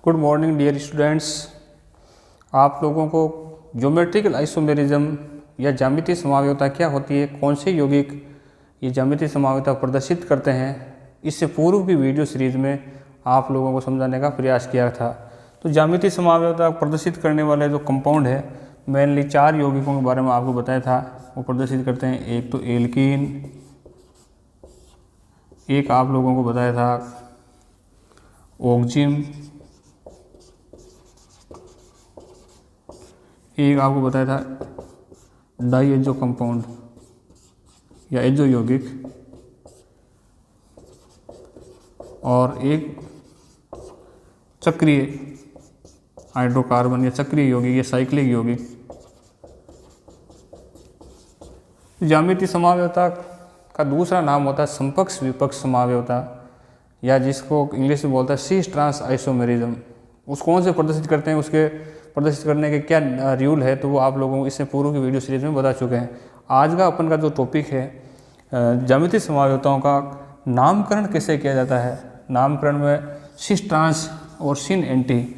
Good morning dear students. आप लोगों को ज्योमेट्रिकल आइसोमेरिज्म या ज्यामितीय समव्यवता क्या होती है, कौन से यौगिक ये ज्यामितीय समव्यवता प्रदर्शित करते हैं, इससे पूर्व की वीडियो सीरीज में आप लोगों को समझाने का प्रयास किया था। तो ज्यामितीय समव्यवता प्रदर्शित करने वाले जो कंपाउंड है, मेनली 4 यौगिकों के बारे में आपको बताया था, वो प्रदर्शित करते हैं। एक तो एल्कीन, एक आप लोगों को बताया था ऑक्जिम, एक आपको बताया था डाइएजो कंपाउंड या एजो यौगिक, और एक चक्रीय हाइड्रोकार्बन या चक्रीय यौगिक या साइक्लिक यौगिक। ज्यामितीय समव्यवता का दूसरा नाम होता है समपक्ष विपक्ष समव्यवता, या जिसको इंग्लिश में बोलता है सिस ट्रांस आइसोमेरिज्म। उस कौन से प्रदर्शित करते हैं, उसके प्रदर्शित करने के क्या रूल है, तो वो आप लोगों को इससे पूर्व की वीडियो सीरीज में बता चुके हैं। आज का अपन का जो टॉपिक है, ज्यामितीय समव्यवताओं का नामकरण कैसे किया जाता है। नामकरण में सिस ट्रांस और सिन एंटी,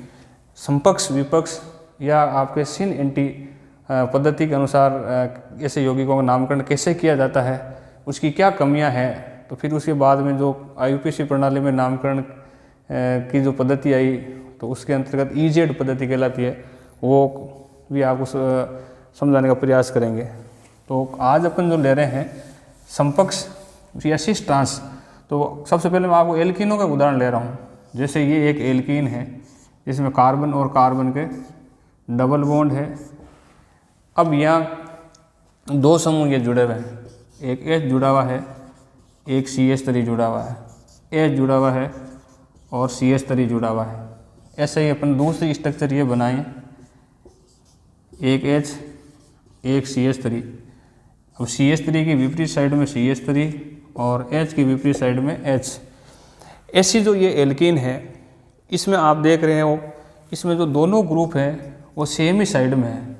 समपक्ष विपक्ष या आपके सिन एंटी पद्धति के अनुसार ऐसे यौगिकों का नामकरण कैसे किया जाता है, उसकी क्या कमियां हैं। तो फिर उसके बाद में जो IUPAC प्रणाली में नामकरण की जो पद्धति आई, तो उसके अंतर्गत EZ पद्धति कहलाती है, वो भी आपको समझाने का प्रयास करेंगे। तो आज अपन जो ले रहे हैं समपक्ष या सिस ट्रांस, तो सबसे पहले मैं आपको एल्कीनों का उदाहरण ले रहा हूँ। जैसे ये एक एल्कीन है, इसमें कार्बन और कार्बन के डबल बॉन्ड है। अब यहाँ 2 समूह ये जुड़े हुए हैं, एक H जुड़ा हुआ है, एक CH3 जुड़ा हुआ है, H जुड़ा हुआ है और CH3 जुड़ा हुआ है। ऐसे ही अपन दूसरी स्ट्रक्चर ये बनाएं, एक H एक CH3। अब CH3 की विपरीत साइड में CH3 और H की विपरीत साइड में H। ऐसी जो ये एल्कीन है, इसमें आप देख रहे हो, इसमें जो दोनों ग्रुप हैं वो सेम ही साइड में है।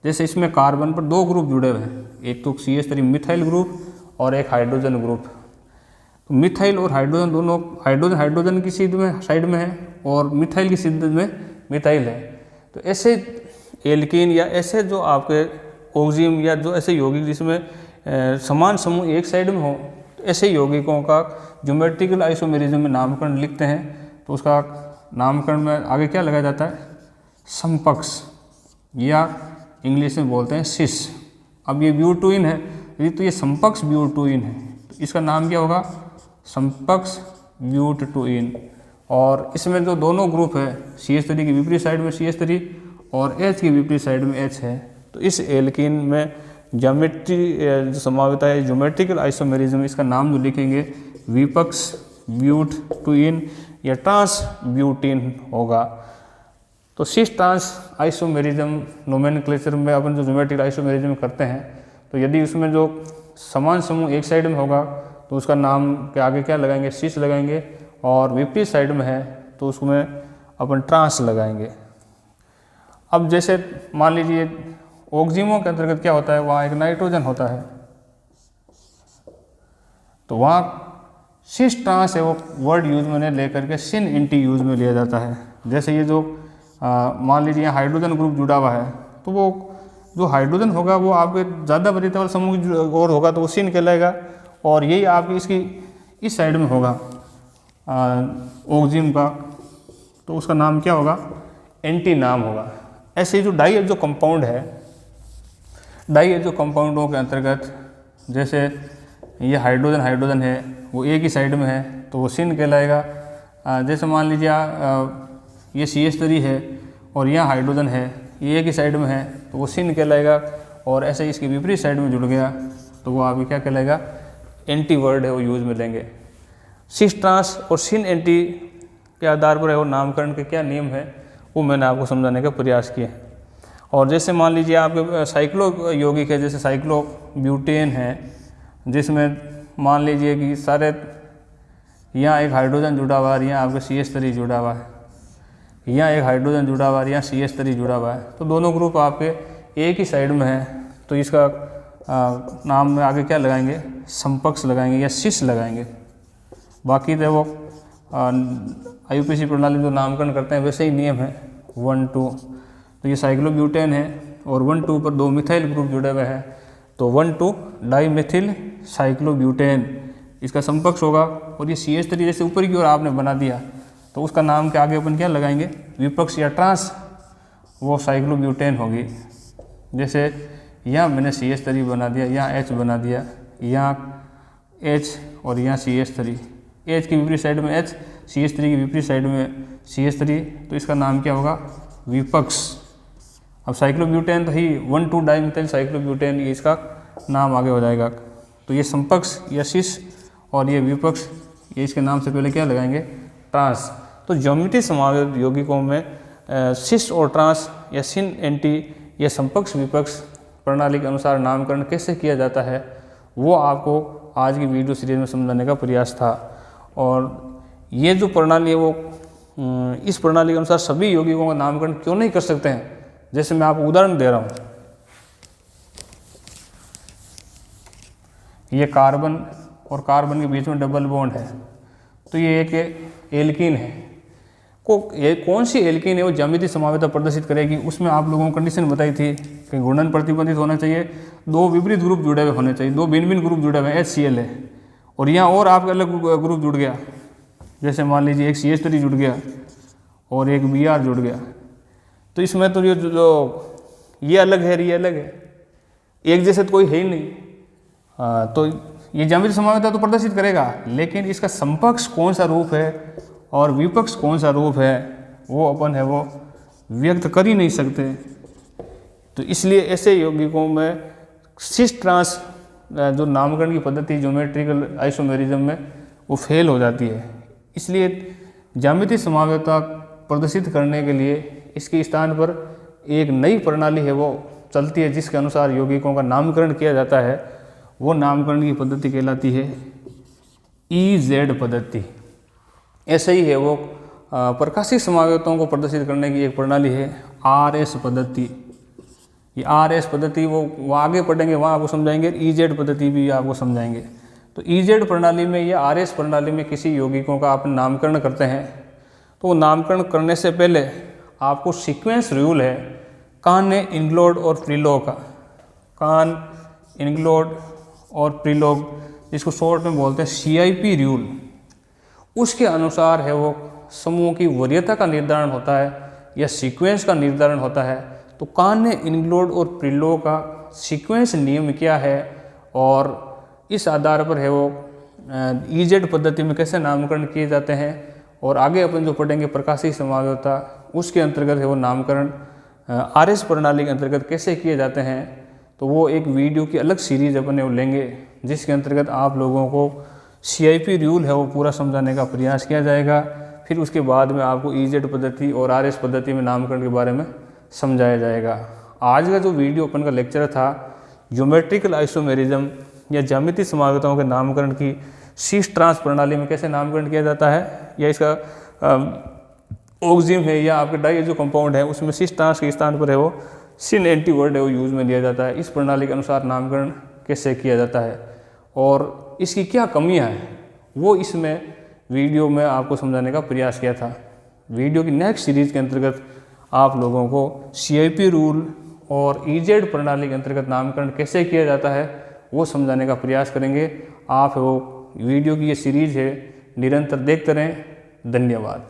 जैसे इसमें कार्बन पर 2 ग्रुप जुड़े हुए हैं, एक तो CH3 मिथाइल ग्रुप और एक हाइड्रोजन ग्रुप। तो मिथाइल और हाइड्रोजन दोनों, हाइड्रोजन की साइड में है और मिथाइल की साइड में मिथाइल है। तो ऐसे एल्कीन या ऐसे जो आपके ऑक्जिम या जो ऐसे यौगिक जिसमें समान समूह एक साइड में हो, तो ऐसे यौगिकों का ज्योमेट्रिकल आइसोमेरिज्म में नामकरण लिखते हैं। तो उसका नामकरण में आगे क्या लगाया जाता है, समपक्ष, या इंग्लिश में बोलते हैं सिस। अब ये ब्यूटूइन है, तो ये समपक्ष ब्यूटूइन है, तो इसका नाम क्या होगा, समपक्ष ब्यूटूइन। और इसमें जो दोनों ग्रुप है, CH3 की विपरीत साइड में CH3 और H की विपरीत साइड में H है, तो इस एल्कीन में ज्योमेट्री जो समव्यवता है, ज्योमेट्रिकल आइसोमेरिज्म, इसका नाम जो लिखेंगे विपक्ष ब्यूटूइन या ट्रांस ब्यूटीन होगा। तो सिस ट्रांस आइसोमेरिज्म नोमेनक्लेचर में अपन जो ज्योमेट्रिकल आइसोमेरिज्म करते हैं, तो यदि उसमें जो समान समूह एक साइड में होगा तो उसका नाम के आगे क्या लगाएंगे, सिस लगाएंगे, और विपरीत साइड में है तो उसमें अपन ट्रांस लगाएंगे। अब जैसे मान लीजिए ऑक्जिमों के अंतर्गत क्या होता है, वहाँ एक नाइट्रोजन होता है, तो वहाँ सिस ट्रांस है वो वर्ड यूज में लेकर के सिन एंटी यूज में लिया जाता है। जैसे ये जो मान लीजिए यहाँ हाइड्रोजन ग्रुप जुड़ा हुआ है, तो वो जो हाइड्रोजन होगा वो आपके ज़्यादा वरीयता वाला समूह और होगा तो वो सिन कहलाएगा, और यही आपकी इसकी इस साइड में होगा ऑक्जिम का, तो उसका नाम क्या होगा, एंटी नाम होगा। ऐसे ही जो डाइएजो कंपाउंड है, डाइएजो कंपाउंडों के अंतर्गत जैसे ये हाइड्रोजन है, वो एक ही साइड में है तो वो सिन कहलाएगा। जैसे मान लीजिए ये CH3 है और यहाँ हाइड्रोजन है, ये एक ही साइड में है तो वो सिन कहलाएगा, और ऐसे इसकी विपरीत साइड में जुड़ गया तो वो आपकी क्या कहलाएगा, एंटी वर्ड है, वो यूज में लेंगे। सिस ट्रांस और सिन एंटी के आधार पर है वो नामकरण के क्या नियम है, वो मैंने आपको समझाने का प्रयास किया। और जैसे मान लीजिए आपके साइक्लो यौगिक है, जैसे साइक्लो ब्यूटेन है, जिसमें मान लीजिए कि सारे यहाँ एक हाइड्रोजन जुड़ा हुआ है, यहाँ आपके CH3 जुड़ा हुआ है, यहाँ एक हाइड्रोजन जुड़ा हुआ है, यहाँ CH3 जुड़ा हुआ है, तो दोनों ग्रुप आपके एक ही साइड में है, तो इसका नाम में आगे क्या लगाएंगे, समपक्ष लगाएंगे या सिस लगाएंगे। बाकी तो वो IUPAC प्रणाली जो नामकरण करते हैं वैसे ही नियम है 1 2। तो ये साइक्लोब्यूटेन है और 1 2 पर 2 मिथाइल ग्रुप जुड़े हुए हैं, तो 1 2 डाईमिथिल साइक्लोब्यूटेन इसका समकक्ष होगा। और ये CH3 जैसे ऊपर की ओर आपने बना दिया तो उसका नाम के आगे अपन क्या लगाएंगे, विपक्ष या ट्रांस, वो साइक्लोब्यूटेन होगी। जैसे यहाँ मैंने CH3 बना दिया, यहाँ H बना दिया, यहाँ H और यहाँ CH3, H की विपरीत साइड में H, CH3 की विपरीत साइड में CH3, तो इसका नाम क्या होगा, विपक्ष। अब साइक्लोब्यूटेन तो ही 1 2 डाईमिथाइल साइक्लोब्यूटेन, ये इसका नाम आगे हो जाएगा। तो ये समपक्ष या सिस और ये विपक्ष, ये इसके नाम से पहले क्या लगाएंगे, ट्रांस। तो ज्योमेट्री समावेश यौगिकों में सिस और ट्रांस या सिन एंटी या समपक्ष विपक्ष प्रणाली के अनुसार नामकरण कैसे किया जाता है वो आपको आज की वीडियो सीरीज में समझाने का प्रयास था। और ये जो प्रणाली है वो इस प्रणाली के अनुसार सभी यौगिकों का नामकरण क्यों नहीं कर सकते हैं, जैसे मैं आपको उदाहरण दे रहा हूँ। ये कार्बन और कार्बन के बीच में डबल बॉन्ड है, तो ये एक एल्कीन है। ये कौन सी एल्कीन है वो ज्यामितीय समावेशता प्रदर्शित करेगी, उसमें आप लोगों को कंडीशन बताई थी कि घूर्णन प्रतिबंधित होना चाहिए, 2 विपरीत ग्रुप जुड़े हुए होने चाहिए, 2 भिन्न भिन्न ग्रुप जुड़े हुए हैं, HCl है, और यहाँ और आपका अलग ग्रुप जुड़ गया, जैसे मान लीजिए एक CH3 जुड़ गया और एक Br जुड़ गया, तो इसमें तो ये अलग है, ये अलग है, एक जैसे तो कोई है ही नहीं। तो ये ज्यामितीय समावेशता तो प्रदर्शित करेगा, लेकिन इसका समकक्ष कौन सा रूप है और विपक्ष कौन सा रूप है वो अपन है वो व्यक्त कर ही नहीं सकते। तो इसलिए ऐसे यौगिकों में सिस ट्रांस जो नामकरण की पद्धति ज्योमेट्रिकल आइसोमेरिज्म में वो फेल हो जाती है। इसलिए ज्यामितीय समावेशता प्रदर्शित करने के लिए इसके स्थान पर एक नई प्रणाली है वो चलती है, जिसके अनुसार यौगिकों का नामकरण किया जाता है। वो नामकरण की पद्धति कहलाती है EZ पद्धति। ऐसे ही है वो प्रकाशिक समावेशताओं को प्रदर्शित करने की एक प्रणाली है RS पद्धति। ये RS पद्धति वो आगे पढ़ेंगे, वहाँ आपको समझाएंगे। EZ पद्धति भी आपको समझाएंगे। तो EZ प्रणाली में या RS प्रणाली में किसी यौगिकों का आप नामकरण करते हैं तो नामकरण करने से पहले आपको सीक्वेंस रूल है कान, इंग्लोड और प्रीलोग का, कान, इंग्लोड और प्रीलोग, जिसको शॉर्ट में बोलते हैं CIP रूल, उसके अनुसार है वो समूह की वरीयता का निर्धारण होता है या सीक्वेंस का निर्धारण होता है। तो कान, इंग्लोड और प्रीलोग का सीक्वेंस नियम क्या है और इस आधार पर है वो EZ पद्धति में कैसे नामकरण किए जाते हैं, और आगे अपन जो पढ़ेंगे प्रकाशिक समावेशता, उसके अंतर्गत है वो नामकरण RS प्रणाली के अंतर्गत कैसे किए जाते हैं। तो वो एक वीडियो की अलग सीरीज अपन वो लेंगे, जिसके अंतर्गत आप लोगों को CIP रूल है वो पूरा समझाने का प्रयास किया जाएगा। फिर उसके बाद में आपको EZ पद्धति और RS पद्धति में नामकरण के बारे में समझाया जाएगा। आज का जो वीडियो अपन का लेक्चर था ज्योमेट्रिकल आइसोमेरिज्म या ज्यामितीय समावेशताओं के नामकरण की सिस ट्रांस प्रणाली में कैसे नामकरण किया जाता है, या इसका ऑक्सिम है या आपका डाइएजो कंपाउंड है उसमें सिस ट्रांस के स्थान पर है वो सिन एंटी वर्ड है वो यूज में लिया जाता है। इस प्रणाली के अनुसार नामकरण कैसे किया जाता है और इसकी क्या कमियां हैं वो इसमें वीडियो में आपको समझाने का प्रयास किया था। वीडियो की नेक्स्ट सीरीज के अंतर्गत आप लोगों को CIP रूल और EZ प्रणाली के अंतर्गत नामकरण कैसे किया जाता है वो समझाने का प्रयास करेंगे। आप वो वीडियो की ये सीरीज है निरंतर देखते रहें। धन्यवाद।